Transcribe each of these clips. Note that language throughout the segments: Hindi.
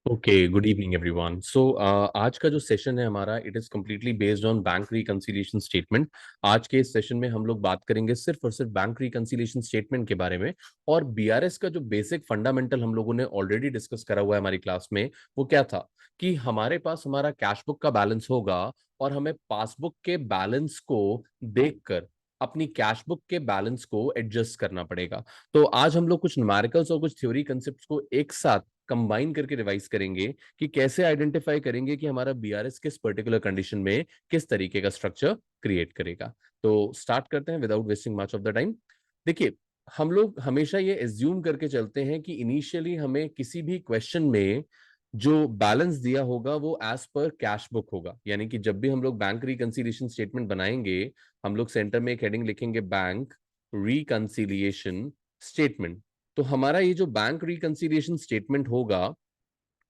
Okay, good evening everyone. आज का जो सेशन है हमारा, it is completely based on bank reconciliation statement. आज के इस सेशन में हम लोग बात करेंगे सिर्फ और सिर्फ बैंक रिकंसिलिएशन स्टेटमेंट के बारे में। और बीआरएस का जो बेसिक फंडामेंटल हम लोगों ने ऑलरेडी डिस्कस करा हुआ है हमारी क्लास में, वो क्या था कि हमारे पास हमारा कैश बुक का बैलेंस होगा और हमें पासबुक के बैलेंस को देखकर अपनी कैश बुक के बैलेंस को एडजस्ट करना पड़ेगा। तो आज हम लोग कुछ न्यूमेरिकल्स और कुछ थ्योरी कंसेप्ट्स को एक साथ कंबाइन करके रिवाइज करेंगे कि कैसे आइडेंटिफाई करेंगे कि हमारा बीआरएस किस पर्टिकुलर कंडीशन में किस तरीके का स्ट्रक्चर क्रिएट करेगा। तो स्टार्ट करते हैं without wasting much of the time. देखिए, हम लोग हमेशा ये एज्यूम करके चलते हैं कि इनिशियली हमें किसी भी क्वेश्चन में जो बैलेंस दिया होगा वो एज पर कैश बुक होगा। यानी कि जब भी हम लोग बैंक रिकंसिलिएशन स्टेटमेंट बनाएंगे, हम लोग सेंटर में एक हेडिंग लिखेंगे, बैंक रिकंसिलिएशन स्टेटमेंट। तो हमारा ये जो बैंक रिकंसिलिएशन स्टेटमेंट होगा,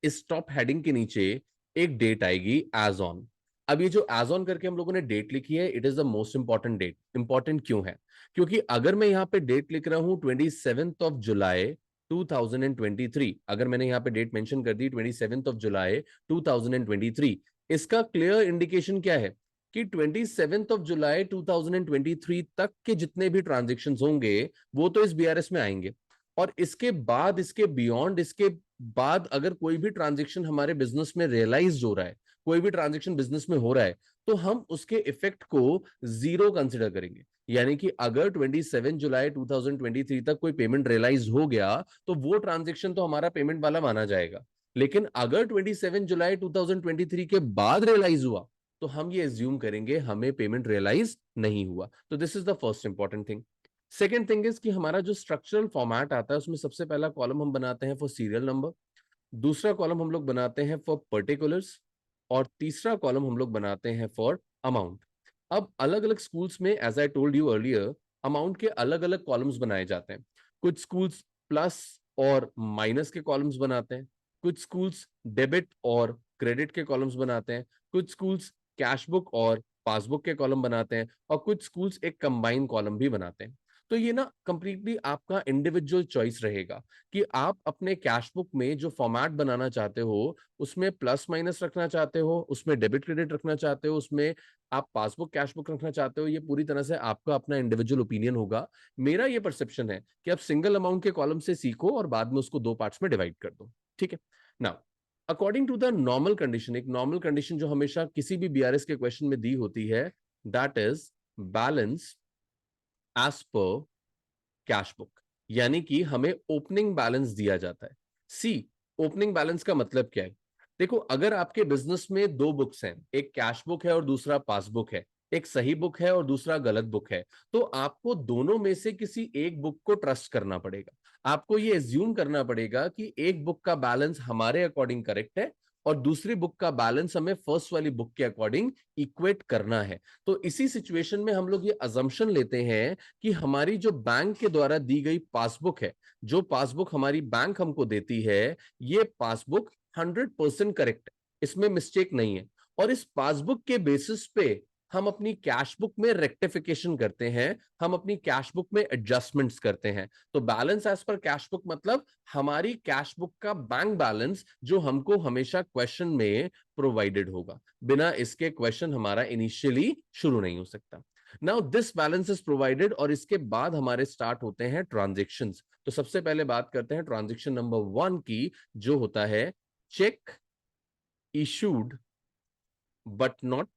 इस टॉप हेडिंग के नीचे एक डेट आएगी, एज ऑन। अब ये जो एज ऑन करके हम लोगों ने डेट लिखी है, it is the most important date. Important क्यों है? क्योंकि अगर मैं यहाँ पे डेट लिख रहा हूं 27 जुलाई 2023, अगर मैंने यहाँ पे डेट मेंशन कर दी 27 जुलाई 2023, इसका क्लियर इंडिकेशन क्या है कि 27 जुलाई 2023 तक के जितने भी ट्रांजेक्शन होंगे वो तो इस बीआरएस में आएंगे। और इसके बाद, इसके बियॉन्ड, इसके बाद अगर कोई भी ट्रांजेक्शन हमारे बिजनेस में रियलाइज हो रहा है, कोई भी ट्रांजेक्शन बिजनेस में हो रहा है, तो हम उसके इफेक्ट को जीरो कंसिडर करेंगे। यानी कि अगर 27 जुलाई 2023 तक कोई पेमेंट रियलाइज हो गया तो वो ट्रांजेक्शन तो हमारा पेमेंट वाला माना जाएगा। लेकिन अगर 27 जुलाई 2023 के बाद रियलाइज हुआ तो हम ये एज्यूम करेंगे हमें पेमेंट रियलाइज नहीं हुआ। तो this is the first important thing. Second thing is कि हमारा जो स्ट्रक्चरल फॉर्मेट आता है उसमें सबसे पहला कॉलम हम बनाते हैं फॉर सीरियल नंबर, दूसरा कॉलम हम लोग बनाते हैं फॉर पर्टिकुलर्स, और तीसरा कॉलम हम लोग बनाते हैं फॉर अमाउंट। अब अलग अलग स्कूल्स में, as I told you earlier, amount के अलग अलग कॉलम्स बनाए जाते हैं। कुछ स्कूल्स प्लस और माइनस के कॉलम्स बनाते हैं, कुछ स्कूल्स डेबिट और क्रेडिट के कॉलम्स बनाते हैं, कुछ स्कूल्स कैश बुक और पासबुक के कॉलम बनाते हैं, और कुछ स्कूल्स एक कंबाइन कॉलम भी बनाते हैं। तो ये ना कंप्लीटली आपका इंडिविजुअल चॉइस रहेगा कि आप अपने कैश बुक में जो फॉर्मेट बनाना चाहते हो, उसमें प्लस माइनस रखना चाहते हो, उसमें डेबिट क्रेडिट रखना चाहते हो, उसमें आप पासबुक कैश बुक रखना चाहते हो। ये पूरी तरह से आपका अपना इंडिविजुअल ओपिनियन होगा। मेरा ये परसेप्शन है कि आप सिंगल अमाउंट के कॉलम से सीखो और बाद में उसको दो पार्ट्स में डिवाइड कर दो। ठीक है। Now, according to the normal condition, एक नॉर्मल कंडीशन जो हमेशा किसी भी बीआरएस के क्वेश्चन में दी होती है, that is balance as per cash book. यानी कि हमें ओपनिंग बैलेंस दिया जाता है। सी, ओपनिंग बैलेंस का मतलब क्या है? देखो, अगर आपके बिजनेस में दो बुक्स हैं, एक कैश बुक है और दूसरा पासबुक है, एक सही बुक है और दूसरा गलत बुक है, तो आपको दोनों में से किसी एक बुक को ट्रस्ट करना पड़ेगा। आपको ये एज्यूम करना पड़ेगा कि एक बुक का बैलेंस हमारे अकॉर्डिंग करेक्ट है और दूसरी बुक का बैलेंस हमें फर्स्ट वाली बुक के अकॉर्डिंग इक्वेट करना है। तो इसी सिचुएशन में हम लोग ये अजम्पशन लेते हैं कि हमारी जो बैंक के द्वारा दी गई पासबुक है, जो पासबुक हमारी बैंक हमको देती है, ये पासबुक 100% करेक्ट है, इसमें मिस्टेक नहीं है। और इस पासबुक के बेसिस पे हम अपनी कैश बुक में रेक्टिफिकेशन करते हैं, हम अपनी कैश बुक में एडजस्टमेंट्स करते हैं। तो balance as per cash book मतलब हमारी कैश बुक का बैंक बैलेंस जो हमको हमेशा क्वेश्चन में प्रोवाइडेड होगा। बिना इसके क्वेश्चन हमारा इनिशियली शुरू नहीं हो सकता। Now this balance is provided, और इसके बाद हमारे स्टार्ट होते हैं ट्रांजेक्शंस। तो सबसे पहले बात करते हैं ट्रांजेक्शन नंबर 1 की, जो होता है check issued but not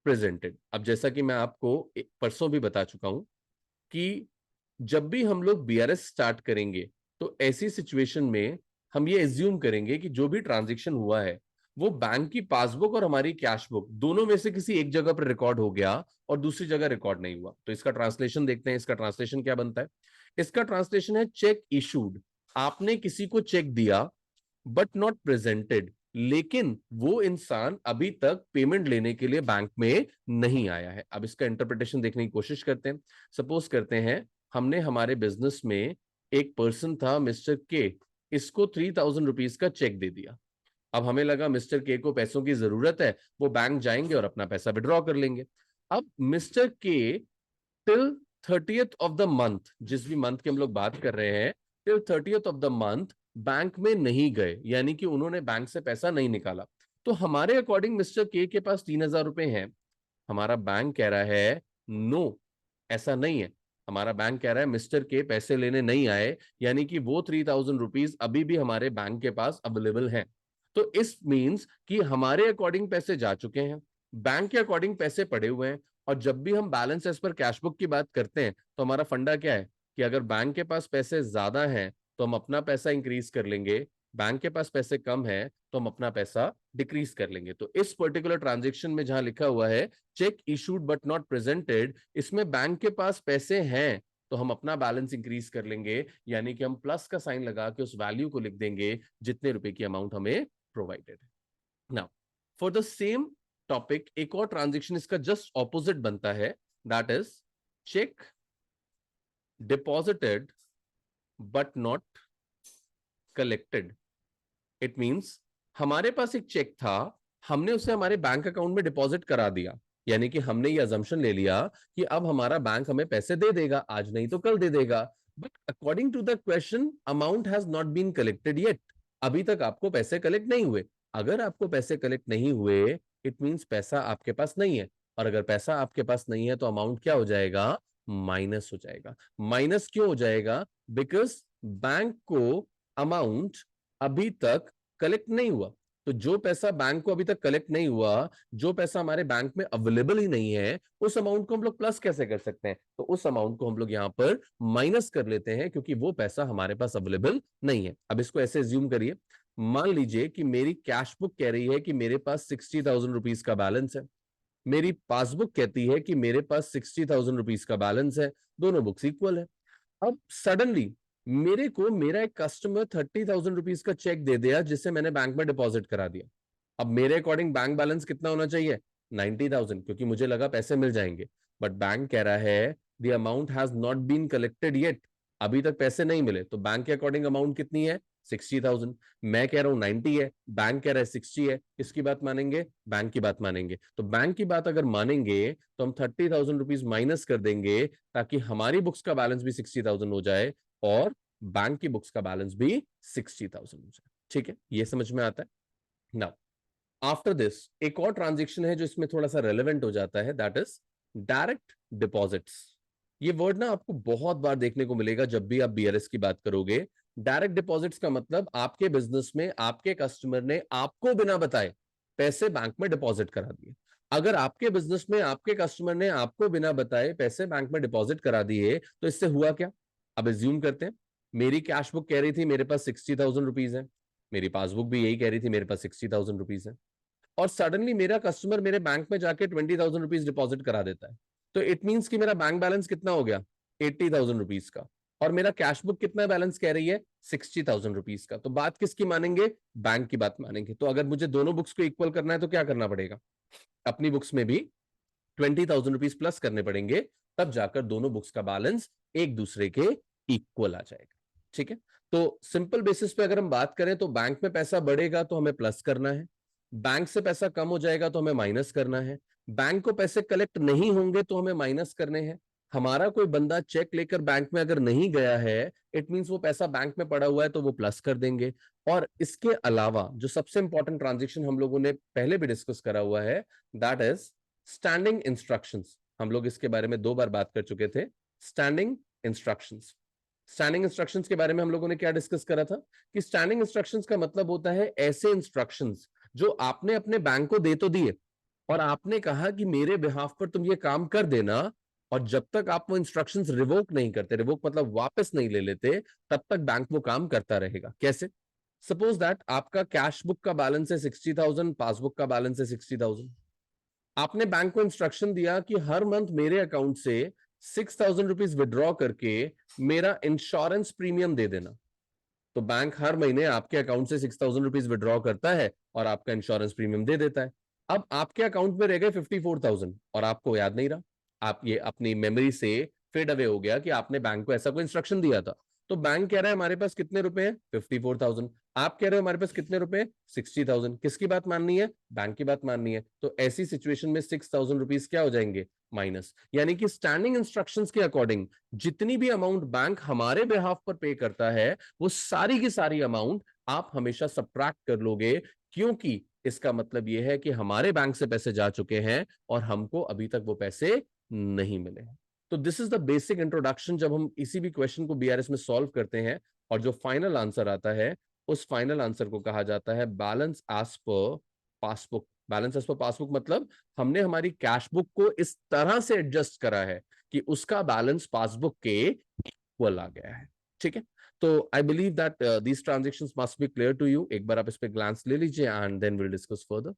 presented. अब जैसा कि मैं आपको परसों भी बता चुका हूं कि जब भी हम लोग बीआरएस स्टार्ट करेंगे तो ऐसी सिचुएशन में हम ये एज्यूम करेंगे कि जो भी ट्रांजैक्शन हुआ है वो बैंक की पासबुक और हमारी कैश बुक दोनों में से किसी एक जगह पर रिकॉर्ड हो गया और दूसरी जगह रिकॉर्ड नहीं हुआ। तो इसका ट्रांसलेशन देखते हैं। इसका ट्रांसलेशन क्या बनता है? इसका ट्रांसलेशन है चेक इशूड। आपने किसी को चेक दिया बट नॉट प्रेजेंटेड, लेकिन वो इंसान अभी तक पेमेंट लेने के लिए बैंक में नहीं आया है। अब इसका इंटरप्रिटेशन देखने की कोशिश करते हैं। सपोज करते हैं हमने हमारे बिजनेस में एक पर्सन था मिस्टर के, इसको 3000 रुपीज का चेक दे दिया। अब हमें लगा मिस्टर के को पैसों की जरूरत है, वो बैंक जाएंगे और अपना पैसा विड्रॉ कर लेंगे। अब मिस्टर के till 30th of the month, जिस भी मंथ की हम लोग बात कर रहे हैं, till 30th of the month bank में नहीं गए, यानी कि उन्होंने बैंक से पैसा नहीं निकाला, तो हमारे अकॉर्डिंग मिस्टर के पास 3,000 रुपए हैं। हमारा बैंक कह रहा है नो, ऐसा नहीं है। हमारा बैंक कह रहा है मिस्टर के पैसे लेने नहीं आए, यानी कि वो 3,000 रुपीज अभी भी हमारे बैंक के पास अवेलेबल हैं। तो इस मींस कि हमारे अकॉर्डिंग पैसे जा चुके हैं, बैंक के अकॉर्डिंग पैसे पड़े हुए हैं। और जब भी हम balance as per cash book की बात करते हैं तो हमारा फंडा क्या है कि अगर बैंक के पास पैसे ज्यादा हैं तो हम अपना पैसा इंक्रीज कर लेंगे, बैंक के पास पैसे कम है तो हम अपना पैसा डिक्रीज कर लेंगे। तो इस पर्टिकुलर ट्रांजेक्शन में जहां लिखा हुआ है check issued but not presented, इसमें बैंक के पास पैसे हैं तो हम अपना बैलेंस इंक्रीज कर लेंगे, यानी कि हम प्लस का साइन लगा के उस वैल्यू को लिख देंगे जितने रुपए की अमाउंट हमें प्रोवाइडेड है। Now for the same topic एक और ट्रांजेक्शन इसका जस्ट ऑपोजिट बनता है, that is check deposited but not collected. It means हमारे पास एक चेक था, हमने उसे हमारे बैंक अकाउंट में डिपॉजिट करा दिया, यानी कि हमने ये अजम्पशन ले लिया कि अब हमारा बैंक हमें पैसे दे देगा, आज नहीं तो कल दे देगा। But according to the question amount has not been collected yet, अभी तक आपको पैसे कलेक्ट नहीं हुए। अगर आपको पैसे कलेक्ट नहीं हुए इट मींस पैसा आपके पास नहीं है, और अगर पैसा आपके पास नहीं है तो अमाउंट क्या हो जाएगा, माइनस हो जाएगा। माइनस क्यों हो जाएगा, बिकॉज बैंक को अमाउंट अभी तक कलेक्ट नहीं हुआ। तो जो पैसा बैंक को अभी तक कलेक्ट नहीं हुआ, जो पैसा हमारे बैंक में अवेलेबल ही नहीं है, उस अमाउंट को हम लोग प्लस कैसे कर सकते हैं, तो उस अमाउंट को हम लोग यहां पर माइनस कर लेते हैं, क्योंकि वो पैसा हमारे पास अवेलेबल नहीं है। अब इसको ऐसे एज्यूम करिए, मान लीजिए कि मेरी कैश बुक कह रही है कि मेरे पास 60,000 रुपीज का बैलेंस है, मेरी पासबुक कहती है कि मेरे पास 60,000 रुपीज का बैलेंस है, दोनों बुक्स इक्वल है। अब सडनली मेरे को मेरा एक कस्टमर 30,000 रुपीज का चेक दे दिया जिसे मैंने बैंक में डिपॉजिट करा दिया। अब मेरे अकॉर्डिंग बैंक बैलेंस कितना होना चाहिए, 90,000, क्योंकि मुझे लगा पैसे मिल जाएंगे। बट बैंक कह रहा है the amount has not been collected yet, अभी तक पैसे नहीं मिले। तो बैंक के अकॉर्डिंग अमाउंट कितनी है, 60,000। मैं कह रहा हूं 90 है, बैंक कह रहा है 60 है, किसकी बात मानेंगे, बैंक की बात मानेंगे। तो बैंक की बात अगर मानेंगे तो हम 30,000 रुपीज माइनस कर देंगे, ताकि हमारी बुक्स का बैलेंस भी 60,000 हो जाए और बैंक की बुक्स का बैलेंस भी 60,000 हो जाए। ठीक है, ये समझ में आता है। नाउ आफ्टर दिस एक और ट्रांजेक्शन है जो इसमें थोड़ा सा रेलेवेंट हो जाता है, दैट इज डायरेक्ट डिपॉजिट्स। ये वर्ड ना आपको बहुत बार देखने को मिलेगा जब भी आप बीआरएस की बात करोगे। डायरेक्ट डिपॉजिट्स का मतलब आपके बिजनेस में आपके कस्टमर ने आपको बिना बताए पैसे बैंक में डिपॉजिट करा दिए। अगर आपके बिजनेस में आपके कस्टमर ने आपको बिना बताए पैसे बैंक में डिपॉजिट करा दिए तो इससे हुआ क्या। अब एज्यूम करते हैं मेरी कैश बुक कह रही थी मेरे पास 60,000 रुपीज है, मेरी पासबुक भी यही कह रही थी मेरे पास 60,000 रुपीज है, और सडनली मेरा कस्टमर मेरे बैंक में जाके 20,000 रुपीज डिपॉजिट करा देता है। तो इट मींस कि मेरा बैंक बैलेंस कितना हो गया, 80,000 रुपीज का, और मेरा कैश बुक कितना बैलेंस कह रही है, 60,000 रुपीज का। तो बात किसकी मानेंगे, बैंक की बात मानेंगे। तो अगर मुझे दोनों बुक्स को इक्वल करना है तो क्या करना पड़ेगा, अपनी बुक्स में भी 20,000 रुपीज प्लस करने पड़ेंगे, तब जाकर दोनों बुक्स का बैलेंस एक दूसरे के इक्वल आ जाएगा। ठीक है, तो सिंपल बेसिस पे अगर हम बात करें तो बैंक में पैसा बढ़ेगा तो हमें प्लस करना है, बैंक से पैसा कम हो जाएगा तो हमें माइनस करना है, बैंक को पैसे कलेक्ट नहीं होंगे तो हमें माइनस करने हैं। हमारा कोई बंदा चेक लेकर बैंक में अगर नहीं गया है इट मींस वो पैसा बैंक में पड़ा हुआ है तो वो प्लस कर देंगे। और इसके अलावा जो सबसे इंपॉर्टेंट ट्रांजेक्शन हम लोगों ने पहले भी डिस्कस करा हुआ है, दैट इज स्टैंडिंग इंस्ट्रक्शंस। हम लोग इसके बारे में 2 बार बात कर चुके थे। स्टैंडिंग इंस्ट्रक्शंस, स्टैंडिंग इंस्ट्रक्शंस के बारे में हम लोगों ने क्या डिस्कस करा था कि स्टैंडिंग इंस्ट्रक्शंस का मतलब होता है ऐसे इंस्ट्रक्शंस जो आपने अपने बैंक को दे तो दिए और आपने कहा कि मेरे बिहाफ पर तुम ये काम कर देना, और जब तक आप वो इंस्ट्रक्शंस रिवोक नहीं करते, रिवोक मतलब वापस नहीं ले लेते, तब तक बैंक वो काम करता रहेगा। कैसे, सपोज दैट आपका कैश बुक का बैलेंस है 60,000, पासबुक का बैलेंस है 60,000। आपने बैंक को इंस्ट्रक्शन दिया कि हर मंथ मेरे अकाउंट से 6,000 रुपीज विड्रॉ करके मेरा इंश्योरेंस प्रीमियम दे देना। तो बैंक हर महीने आपके अकाउंट से 6,000 रुपीज विड्रॉ करता है और आपका इंश्योरेंस प्रीमियम दे देता है। अब आपके अकाउंट में रह गए 54,000 और आपको याद नहीं रहा, आप ये अपनी मेमोरी से फेड अवे हो गया कि आपने बैंक को ऐसा कोई इंस्ट्रक्शन दिया था। तो बैंक कह रहा है हमारे पास कितने रुपए हैं, 54,000। आप कह रहे हो हमारे पास कितने रुपए, 60,000, किसकी बात माननी है, बैंक की बात माननी है, तो ऐसी सिचुएशन में 6,000 रुपीज क्या हो जाएंगे, माइनस। यानी कि स्टैंडिंग इंस्ट्रक्शंस के अकॉर्डिंग जितनी भी अमाउंट बैंक हमारे बिहाफ पर पे करता है, वो सारी की सारी अमाउंट आप हमेशा सब्ट्रैक्ट कर लोगे, क्योंकि इसका मतलब यह है कि हमारे बैंक से पैसे जा चुके हैं और हमको अभी तक वो पैसे नहीं मिले हैं। तो this is the basic introduction जब हम इसी भी क्वेश्चन को बीआरएस में सॉल्व करते हैं, और जो फाइनल आंसर आता है उस फाइनल आंसर को कहा जाता है balance as per passbook. Balance as per passbook मतलब हमने हमारी कैश बुक को इस तरह से एडजस्ट करा है कि उसका बैलेंस पासबुक के इक्वल आ गया है। ठीक है, तो I believe that these transactions must be clear to you. एक बार आप इस पे ग्लांस ले लीजिए and then will discuss further.